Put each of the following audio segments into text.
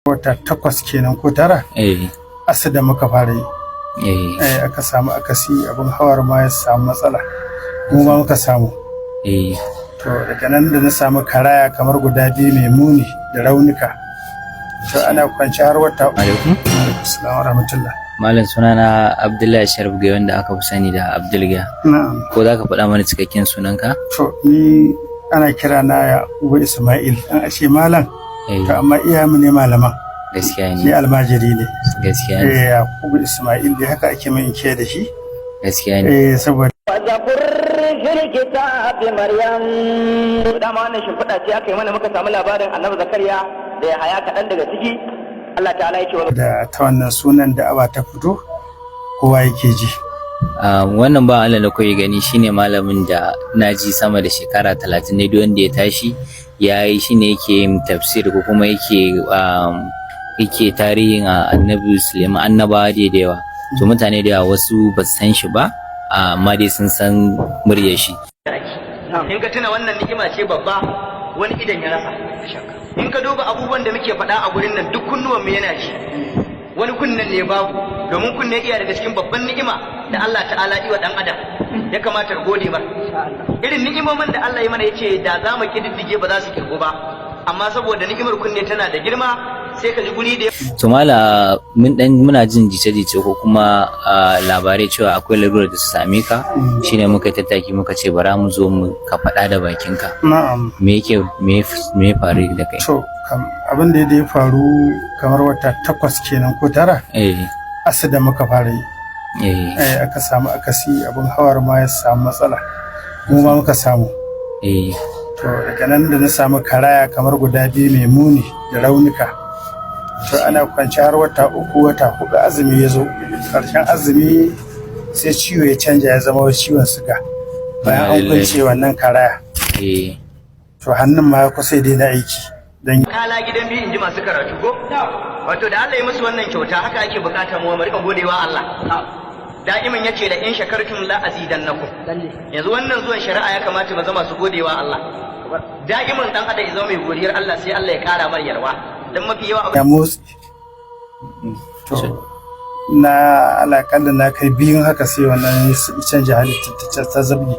wata 8 kenan ko 9 asida muka fara yi aka samu akasi abin hawar ma ya samu matsala mu ma muka samu to daga nan da na samu karaya kamar guda 2 mai muni da raunuka to ana kwanci har wata alaikum assalamu warahmatullah. Malam sunana Abdullahi Sharif Gai wanda aka fi sani da Abdulga. Na'am. Ko za ka faɗa mana cikakken sunanka? To ni ana kira na ya Uba Ismail an ashe malam to amma iyamu ne malaman. Gaskiya ne. Ni almajiri ne. Gaskiya ne. Ya Uba Ismail da haka ake min ke da shi. Gaskiya ne. Saboda Maryam dama wannan shimfiɗa ce aka yi mana muka samu labarin Annabi Zakariya da ya haya kaɗan daga ciki Allah ta'ala ya ce wa da ta wannan sunan da aba ta fito kowa yake ji. Wannan ba Allah da koyi gani shine malamin da na ji sama da shekara 30 ne duk wanda ya tashi ya yi shine yake yin tafsir ko kuma yake tarihin Annabi Sulaiman annabawa da yawa. To mutane da yawa wasu ba su san shi ba amma dai sun san muryar shi. In ka tuna wannan ni'ima ce babba wani idan ya rasa in ka duba abubuwan da muke faɗa a gurin nan duk kunnuwan mu yana ji wani kunnen ne babu domin kunne iya daga cikin babban ni'ima da Allah ta'ala yi wa dan adam ya kamata ka gode mar irin ni'imomin da Allah ya mana yace da za mu kididdige ba za su kirgo ba amma saboda ni'imar kunne tana da girma sai ka ji guri da to mala muna jin jice-jice ko kuma labarai cewa akwai larurar da su same ka shine muka tattaki muka ce bara mu zo mu ka faɗa da bakinka. Na'am. Me ya faru da kai? To abin da ya faru kamar wata 8 kenan ko 9 asida muka fara yi aka samu akasi abin hawar ma ya samu matsala mu ma muka samu to daga nan da na samu karaya kamar guda 2 mai muni da raunuka to ana kwanci har wata 3 wata 4 azumi ya zo karshen azumi sai ciwo ya canja ya zama ciwon suga bayan an kwance wannan karaya to hannun ma ya kusa daina aiki dan kala gidan biyu inji masu karatu ko wato da Allah ya musu wannan kyauta haka ake bukata mu rika godewa Allah da'iman yace da in shakartum la azidannakum yanzu wannan zuwan shari'a ya kamata mu zama su godewa Allah da'iman dan adam ya zama mai godiyar Allah sai Allah ya kara mar yarwa dan mafi yawa ya motsi to na alaƙalla na kai biyun haka sai wannan canja halitta ta zabni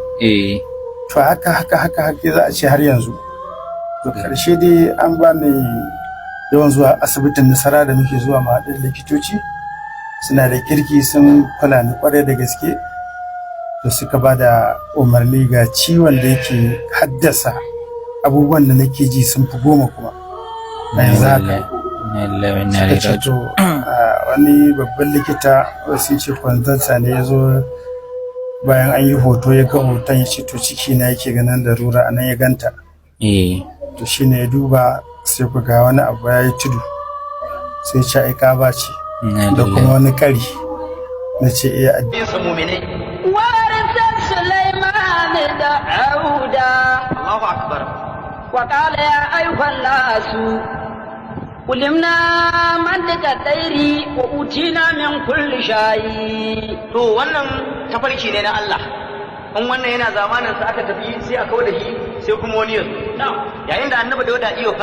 to haka za a ce har yanzu to karshe dai an ba ni yawan zuwa asibitin Nasara da muke zuwa mahaɗin likitoci suna da kirki sun kula ni kwarai da gaske to suka ba da umarni ga ciwon da yake haddasa abubuwan da nake ji sun fi 10 kuma a yanzu haka suka ce to wani babban likita sun ce kwanzansa ne ya zo bayan an yi hoto ya ga hoton ya ce to ciki na yake ganin larura a nan ya ganta to shine ya duba sai ku ga wani abu ya yi tudu sai ce ai kaba ce da kuma wani kari na ce iya addinin sa mu'minai warisan Sulaiman da Auda Allahu akbar wa qala ya ayyuhan nasu ulimna mantika tsairi wa utina min kulli shayi to wannan tafarki ne na Allah in wannan yana zamanin sa aka tafi sai a kawo da shi sai kuma wani yanzu yayin da annabi da wada iyo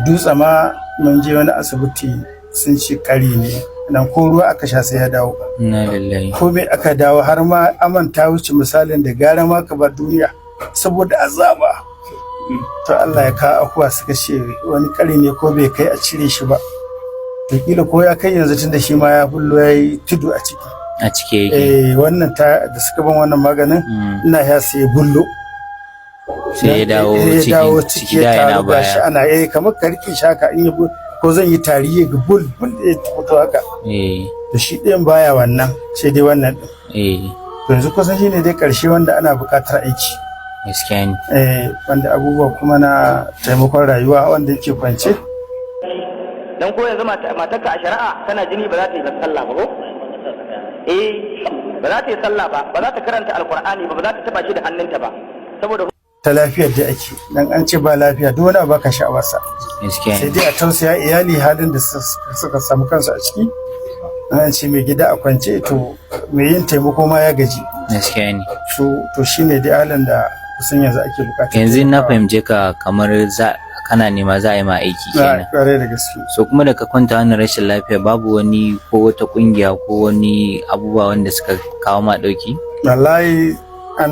dutse ma mun je wani asibiti sun ci kari ne nan ko ruwa aka sha sai ya dawo ko me aka dawo har ma amanta wuce misalin da gara ma ka bar duniya saboda azaba to Allah ya ka akuwa suka ce wani kari ne ko bai kai a cire shi ba to kila ko ya kai yanzu tunda shi ma ya bullo yayi tudu a ciki yake wannan da suka ban wannan maganin ina ya sai bullo sai ya dawo ciki da yana baya ana kamar ka rike shaka in yi ko zan yi tarihi ga bul da ya fito haka da shi ɗayan baya wannan sai dai wannan to yanzu kusan shine dai ƙarshe wanda ana buƙatar aiki gaskiya ne wanda abubuwa kuma na taimakon rayuwa wanda yake kwance dan ko yanzu matarka a shari'a tana jini ba za ta yi sallah ba ko ba za ta yi sallah ba za ta karanta alqur'ani ba za ta taba shi da hannunta ba saboda ta lafiyar da ake dan an ce ba lafiya duk wani abu ka sha'awarsa sai dai a tausaya iyali halin da suka samu kansu a ciki an ce mai gida a kwance to mai yin taimako ma ya gaji gaskiya ne to shine dai halin da kusan yanzu ake bukata yanzu na fahimce ka kamar kana nema za a yi ma aiki kenan. Ƙwarai da gaske. So kuma da ka kwanta wannan rashin lafiya babu wani ko wata kungiya ko wani abubuwa wanda suka kawo ma dauki? Wallahi an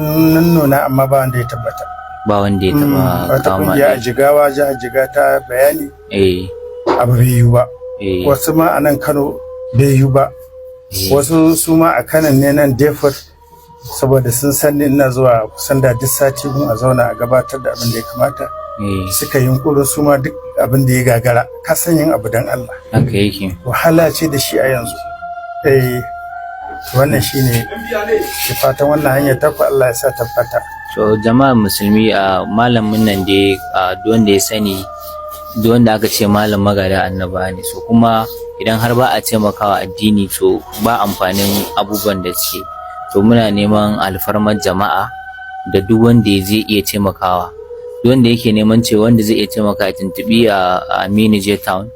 nuna amma ba wanda ya tabbata. Ba wanda ya taba wata kawo ma kungiya a Jigawa, jihar Jigawa ta bayani abu bai yiwu ba. Wasu ma a nan Kano bai yiwu ba. Wasu su ma a kanan ne nan Depot, saboda sun san ina zuwa kusan da duk sati mun a zauna a gabatar da abin da ya kamata. Suka yi yunkurin su ma duk abin da ya gagara, ka san yin abu dan Allah. Haka yake. Wahala ce da shi a yanzu. Wannan shine ke fatan wannan hanyar ta ku Allah ya sa tabbata. So jama'a musulmi, a malamin nan dai duk wanda ya sani, duk wanda aka ce malam magada annaba ne. So kuma idan har ba a taimakawa addini, so ba amfanin abubuwan da suke. To muna neman alfarmar jama'a da duk wanda zai iya taimakawa, duk wanda yake neman cewa wanda zai iya taimaka ya tuntubi a Aminu J Town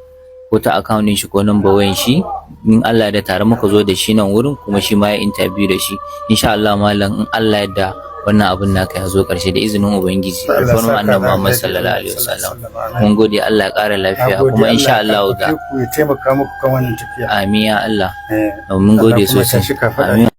ko ta account din shi ko number wayan shi. In Allah da tare muka zo da shi nan wurin, kuma shi ma ya interview da shi. Insha Allah malam, in Allah ya da wannan abun naka ya zo karshe da izinin ubangiji, alfarman annabi Muhammad sallallahu alaihi wasallam. Mun gode, Allah ya ƙara lafiya, kuma insha Allah da ku taimaka muku kan wannan tafiya. Amin ya Allah. Mun gode sosai. Amin.